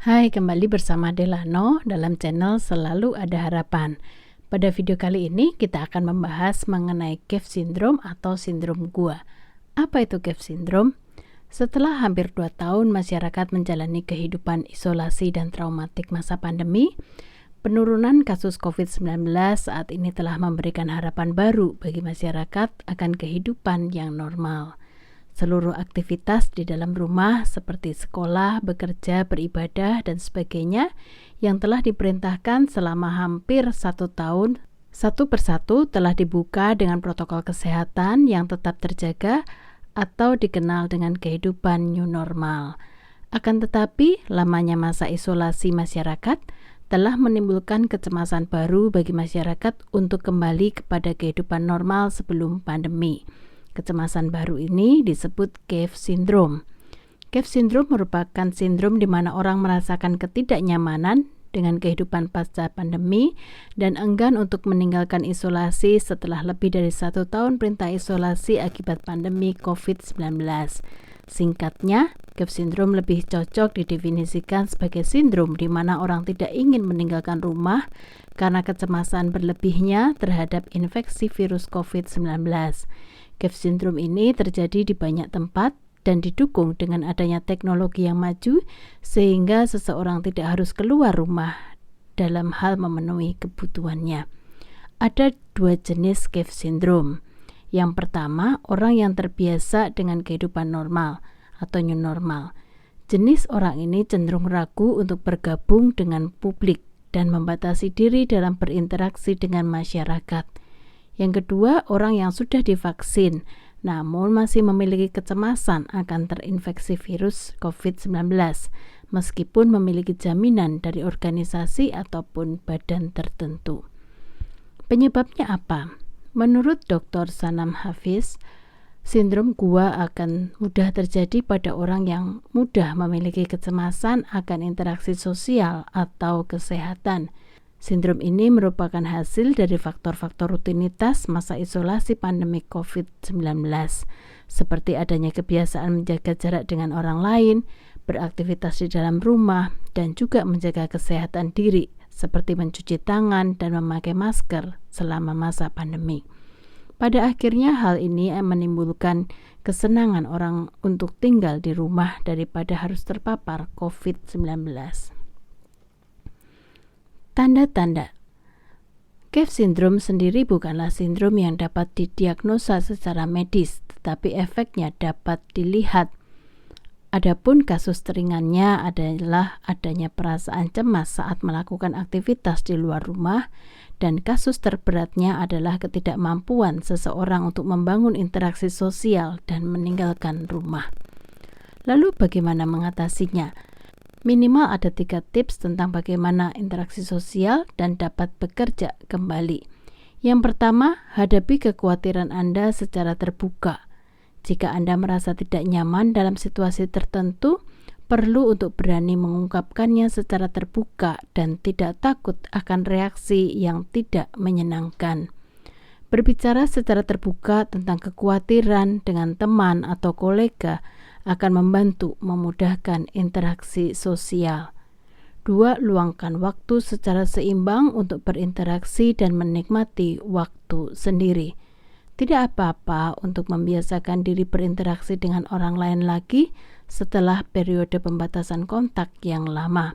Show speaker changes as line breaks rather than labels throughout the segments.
Hai, kembali bersama Delano dalam channel Selalu Ada Harapan. Pada video kali ini kita akan membahas mengenai cave syndrome atau sindrom gua. Apa itu cave syndrome? Setelah hampir 2 tahun masyarakat menjalani kehidupan isolasi dan traumatik masa pandemi, penurunan kasus COVID-19 saat ini telah memberikan harapan baru bagi masyarakat akan kehidupan yang normal. Seluruh aktivitas di dalam rumah seperti sekolah, bekerja, beribadah, dan sebagainya yang telah diperintahkan selama hampir 1 tahun, satu persatu telah dibuka dengan protokol kesehatan yang tetap terjaga atau dikenal dengan kehidupan new normal. Akan tetapi, lamanya masa isolasi masyarakat telah menimbulkan kecemasan baru bagi masyarakat untuk kembali kepada kehidupan normal sebelum pandemi. Kecemasan baru ini disebut cave syndrome. Cave syndrome merupakan sindrom di mana orang merasakan ketidaknyamanan dengan kehidupan pasca pandemi dan enggan untuk meninggalkan isolasi setelah lebih dari 1 tahun perintah isolasi akibat pandemi COVID-19. Singkatnya, cave syndrome lebih cocok didefinisikan sebagai sindrom di mana orang tidak ingin meninggalkan rumah karena kecemasan berlebihnya terhadap infeksi virus COVID-19. Cave syndrome ini terjadi di banyak tempat dan didukung dengan adanya teknologi yang maju sehingga seseorang tidak harus keluar rumah dalam hal memenuhi kebutuhannya. Ada 2 jenis cave syndrome. Yang pertama, orang yang terbiasa dengan kehidupan normal atau new normal. Jenis orang ini cenderung ragu untuk bergabung dengan publik dan membatasi diri dalam berinteraksi dengan masyarakat. Yang kedua, orang yang sudah divaksin namun masih memiliki kecemasan akan terinfeksi virus COVID-19 meskipun memiliki jaminan dari organisasi ataupun badan tertentu. Penyebabnya apa? Menurut Dr. Sanam Hafiz, sindrom gua akan mudah terjadi pada orang yang mudah memiliki kecemasan akan interaksi sosial atau kesehatan. Sindrom ini merupakan hasil dari faktor-faktor rutinitas masa isolasi pandemi COVID-19, seperti adanya kebiasaan menjaga jarak dengan orang lain, beraktivitas di dalam rumah, dan juga menjaga kesehatan diri, seperti mencuci tangan dan memakai masker selama masa pandemi. Pada akhirnya hal ini menimbulkan kesenangan orang untuk tinggal di rumah daripada harus terpapar COVID-19. Tanda-tanda. Cave syndrome sendiri bukanlah sindrom yang dapat didiagnosa secara medis, tetapi efeknya dapat dilihat. Adapun kasus teringannya adalah adanya perasaan cemas saat melakukan aktivitas di luar rumah, dan kasus terberatnya adalah ketidakmampuan seseorang untuk membangun interaksi sosial dan meninggalkan rumah. Lalu bagaimana mengatasinya? Minimal ada 3 tips tentang bagaimana interaksi sosial dan dapat bekerja kembali. Yang pertama, hadapi kekhawatiran Anda secara terbuka. Jika Anda merasa tidak nyaman dalam situasi tertentu, perlu untuk berani mengungkapkannya secara terbuka dan tidak takut akan reaksi yang tidak menyenangkan. Berbicara secara terbuka tentang kekhawatiran dengan teman atau kolega akan membantu memudahkan interaksi sosial. 2. Luangkan waktu secara seimbang untuk berinteraksi dan menikmati waktu sendiri. Tidak apa-apa untuk membiasakan diri berinteraksi dengan orang lain lagi setelah periode pembatasan kontak yang lama.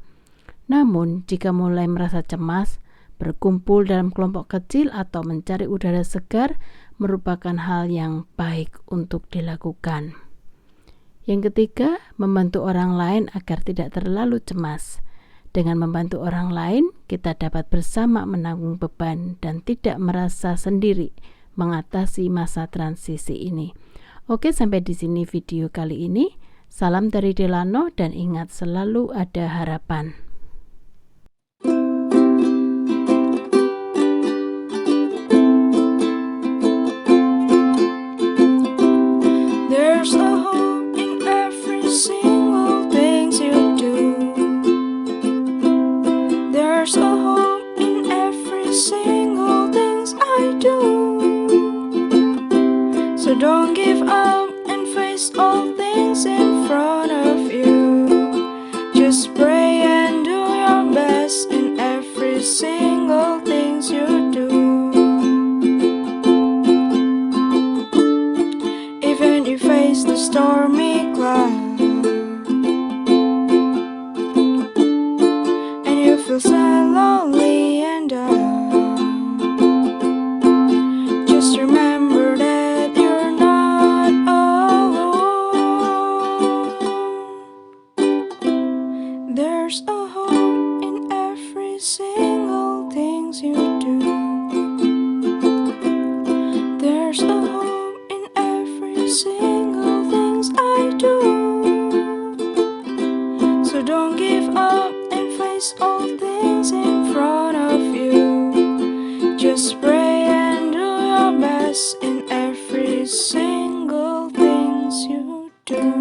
Namun, jika mulai merasa cemas, berkumpul dalam kelompok kecil atau mencari udara segar merupakan hal yang baik untuk dilakukan. Yang ketiga, membantu orang lain agar tidak terlalu cemas. Dengan membantu orang lain, kita dapat bersama menanggung beban dan tidak merasa sendiri mengatasi masa transisi ini. Oke, sampai di sini video kali ini. Salam dari Delano dan ingat selalu ada harapan.
There's a hope in every single thing you do. There's a hope in every single thing I do. So don't give up and face all things in front of you. Just pray and face the stormy cloud, and you feel sad, lonely, and down. Just remember that you're not alone. There's a hope in every single things you do. There's a hope in every single things I do. So don't give up and face all things in front of you. Just pray and do your best in every single things you do.